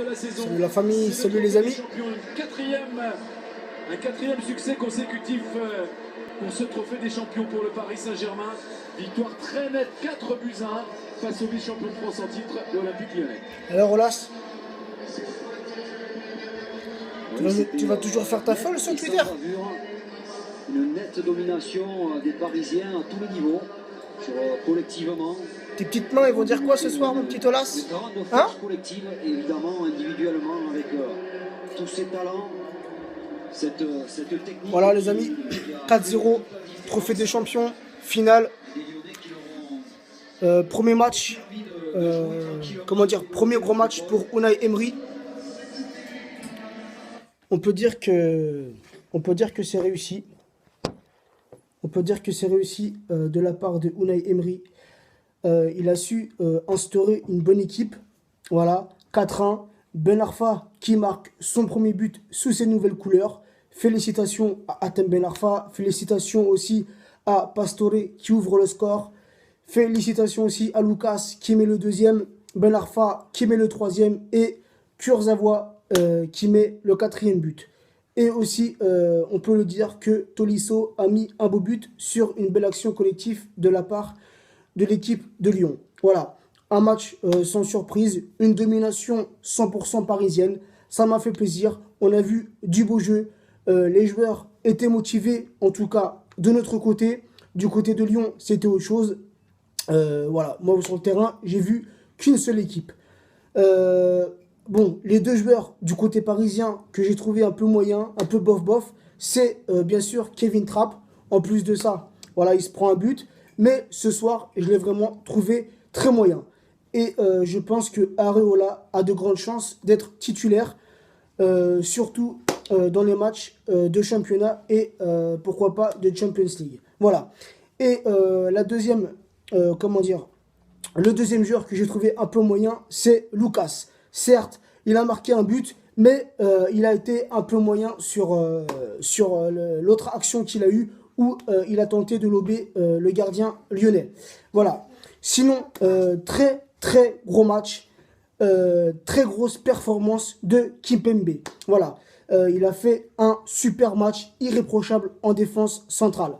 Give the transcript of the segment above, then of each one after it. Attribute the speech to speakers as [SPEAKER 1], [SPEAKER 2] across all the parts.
[SPEAKER 1] la saison.
[SPEAKER 2] Salut la famille, salut les amis.
[SPEAKER 1] Un quatrième succès consécutif pour ce trophée des champions pour le Paris Saint-Germain. Victoire très nette, 4-1 face au vice-champion de France en titre, l'Olympique Lyonnais.
[SPEAKER 2] Alors Olas, tu vas toujours faire ta folle sur Twitter?
[SPEAKER 3] Une nette domination des Parisiens à tous les niveaux, collectivement.
[SPEAKER 2] Tes petites mains, ils vont dire quoi ce soir, mon petit Olas?
[SPEAKER 3] Une grande
[SPEAKER 2] Hein?
[SPEAKER 3] force collective, et évidemment, individuellement, avec tous ces talents, cette technique.
[SPEAKER 2] Voilà les amis, 4-0, trophée des champions, finale. Premier match, premier gros match pour Unai Emery. On peut dire que c'est réussi. On peut dire que c'est réussi de la part de Unai Emery. Il a su instaurer une bonne équipe. Voilà, 4-1. Ben Arfa qui marque son premier but sous ses nouvelles couleurs. Félicitations à Hatem Ben Arfa. Félicitations aussi à Pastore qui ouvre le score. Félicitations aussi à Lucas qui met le deuxième. Ben Arfa qui met le troisième. Et Kurzawa qui met le quatrième but. Et aussi, on peut le dire que Tolisso a mis un beau but sur une belle action collective de la part de l'équipe de Lyon. Voilà, un match sans surprise, une domination 100% parisienne. Ça m'a fait plaisir. On a vu du beau jeu. Les joueurs étaient motivés, en tout cas de notre côté. Du côté de Lyon, c'était autre chose. Voilà, moi sur le terrain, j'ai vu qu'une seule équipe. Bon, les deux joueurs du côté parisien que j'ai trouvé un peu moyen, un peu bof-bof, c'est bien sûr Kevin Trapp. En plus de ça, voilà, il se prend un but. Mais ce soir, je l'ai vraiment trouvé très moyen. Et je pense que Areola a de grandes chances d'être titulaire, surtout dans les matchs de championnat et pourquoi pas de Champions League. Voilà. Et le deuxième joueur que j'ai trouvé un peu moyen, c'est Lucas. Certes, il a marqué un but, mais il a été un peu moyen sur l'autre action qu'il a eue où il a tenté de lober le gardien lyonnais. Voilà. Sinon, très très gros match, très grosse performance de Kimpembe. Voilà. Il a fait un super match, irréprochable en défense centrale.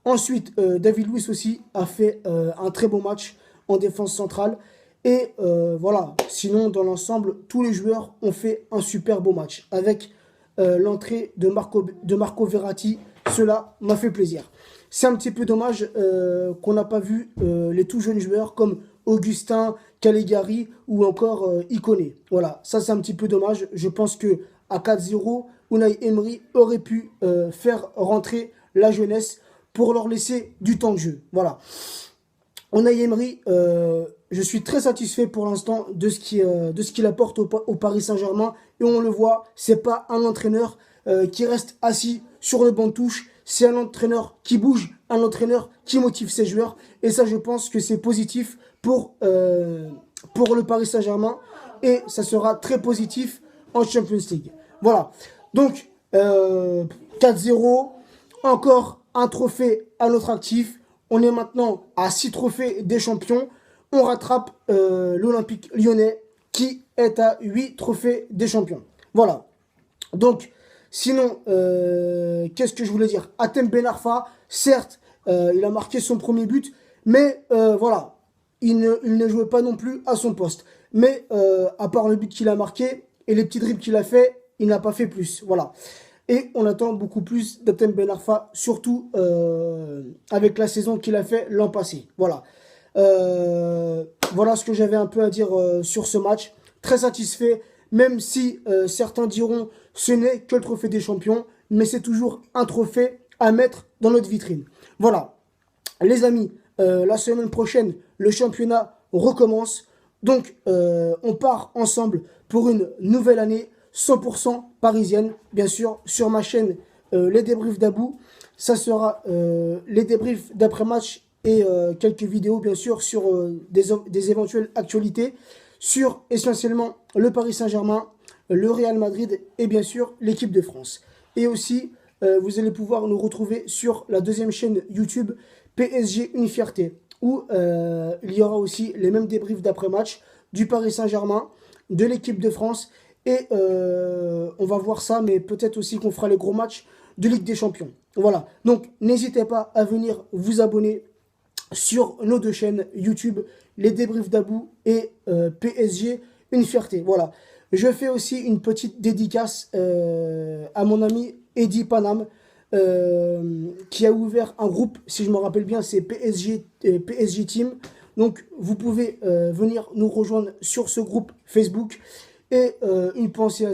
[SPEAKER 2] Ensuite, David Luiz aussi a fait un très beau match en défense centrale. Et voilà, sinon dans l'ensemble, tous les joueurs ont fait un super beau match. Avec l'entrée de Marco Verratti, cela m'a fait plaisir. C'est un petit peu dommage qu'on n'a pas vu les tout jeunes joueurs comme Augustin, Calegari ou encore Ikoné. Voilà, ça c'est un petit peu dommage. Je pense que à 4-0, Unai Emery aurait pu faire rentrer la jeunesse pour leur laisser du temps de jeu. Voilà. Unai Emery, je suis très satisfait pour l'instant de ce qu'il apporte au Paris Saint-Germain. Et on le voit, c'est pas un entraîneur qui reste assis sur le banc de touche. C'est un entraîneur qui bouge, un entraîneur qui motive ses joueurs. Et ça, je pense que c'est positif pour le Paris Saint-Germain. Et ça sera très positif en Champions League. Voilà. Donc, 4-0. Encore un trophée à notre actif. On est maintenant à 6 trophées des champions. On rattrape l'Olympique Lyonnais qui est à 8 trophées des champions. Voilà. Donc, sinon, qu'est-ce que je voulais dire? Hatem Ben Arfa, certes, il a marqué son premier but, mais voilà, il ne jouait pas non plus à son poste. Mais à part le but qu'il a marqué et les petits dribbles qu'il a fait, il n'a pas fait plus. Voilà. Et on attend beaucoup plus d'Hatem Ben Arfa, surtout avec la saison qu'il a fait l'an passé. Voilà. Voilà ce que j'avais un peu à dire sur ce match. Très satisfait, même si certains diront ce n'est que le trophée des champions, mais c'est toujours un trophée à mettre dans notre vitrine. Voilà. Les amis, la semaine prochaine, le championnat recommence. Donc, on part ensemble pour une nouvelle année 100% parisienne, bien sûr, sur ma chaîne Les Débriefs d'Abou. Ça sera les débriefs d'après-match et quelques vidéos, bien sûr, sur des éventuelles actualités, sur essentiellement le Paris Saint-Germain, le Real Madrid et bien sûr l'équipe de France. Et aussi, vous allez pouvoir nous retrouver sur la deuxième chaîne YouTube PSG Une Fierté, où il y aura aussi les mêmes débriefs d'après-match du Paris Saint-Germain de l'équipe de France. Et on va voir ça, mais peut-être aussi qu'on fera les gros matchs de Ligue des Champions. Voilà, donc n'hésitez pas à venir vous abonner sur nos deux chaînes YouTube, les débriefs d'Abou et PSG, une fierté. Voilà, je fais aussi une petite dédicace à mon ami Eddie Panam, qui a ouvert un groupe, si je me rappelle bien, c'est PSG Team. Donc vous pouvez venir nous rejoindre sur ce groupe Facebook. Et une pensée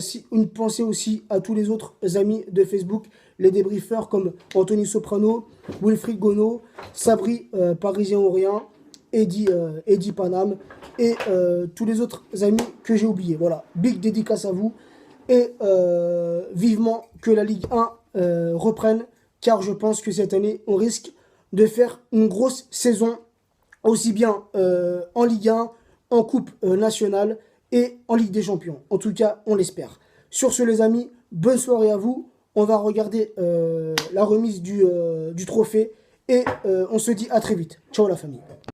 [SPEAKER 2] aussi à tous les autres amis de Facebook, les débriefeurs comme Anthony Soprano, Wilfried Gono, Sabri Parisien-Orient, Eddie Panam et tous les autres amis que j'ai oubliés. Voilà, big dédicace à vous et vivement que la Ligue 1 reprenne, car je pense que cette année on risque de faire une grosse saison, aussi bien en Ligue 1, en Coupe nationale et en Ligue des Champions. En tout cas, on l'espère. Sur ce, les amis, bonne soirée à vous. On va regarder la remise du trophée et on se dit à très vite. Ciao la famille.